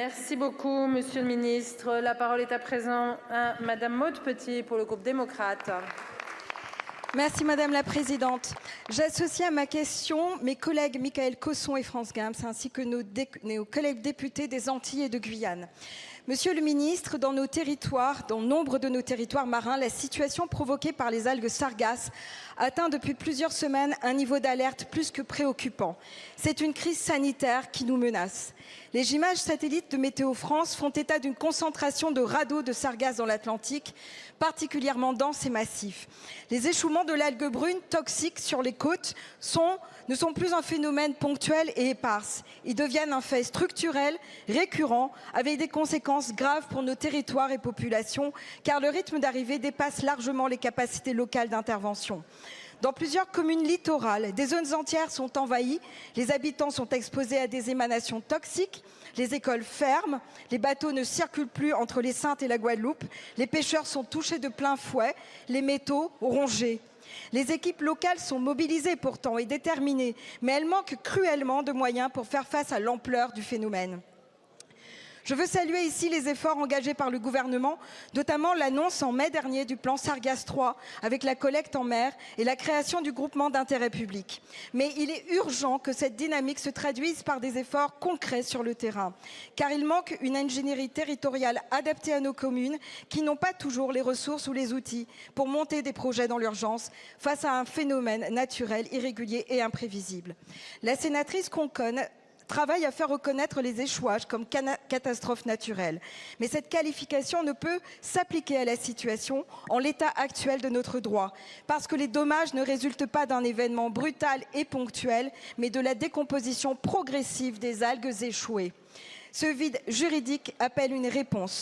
Merci beaucoup, Monsieur le Ministre. La parole est à présent à Madame Maude Petit pour le groupe démocrate. Merci Madame la Présidente. J'associe à ma question mes collègues Michael Cosson et France Gams, ainsi que nos collègues députés des Antilles et de Guyane. Monsieur le Ministre, dans nombre de nos territoires marins, la situation provoquée par les algues sargasses atteint depuis plusieurs semaines un niveau d'alerte plus que préoccupant. C'est une crise sanitaire qui nous menace. Les images satellites de Météo France font état d'une concentration de radeaux de sargasses dans l'Atlantique, particulièrement dense et massif. Les échouements de l'algue brune toxique sur les côtes ne sont plus un phénomène ponctuel et éparse. Ils deviennent un fait structurel, récurrent, avec des conséquences graves pour nos territoires et populations, car le rythme d'arrivée dépasse largement les capacités locales d'intervention. Dans plusieurs communes littorales, des zones entières sont envahies, les habitants sont exposés à des émanations toxiques, les écoles ferment, les bateaux ne circulent plus entre les Saintes et la Guadeloupe, les pêcheurs sont touchés de plein fouet, les métaux rongés. Les équipes locales sont mobilisées pourtant et déterminées, mais elles manquent cruellement de moyens pour faire face à l'ampleur du phénomène. Je veux saluer ici les efforts engagés par le gouvernement, notamment l'annonce en mai dernier du plan Sargasses 3 avec la collecte en mer et la création du groupement d'intérêt public. Mais il est urgent que cette dynamique se traduise par des efforts concrets sur le terrain, car il manque une ingénierie territoriale adaptée à nos communes qui n'ont pas toujours les ressources ou les outils pour monter des projets dans l'urgence face à un phénomène naturel, irrégulier et imprévisible. La sénatrice Conconne travaille à faire reconnaître les échouages comme catastrophes naturelles. Mais cette qualification ne peut s'appliquer à la situation en l'état actuel de notre droit, parce que les dommages ne résultent pas d'un événement brutal et ponctuel, mais de la décomposition progressive des algues échouées. Ce vide juridique appelle une réponse.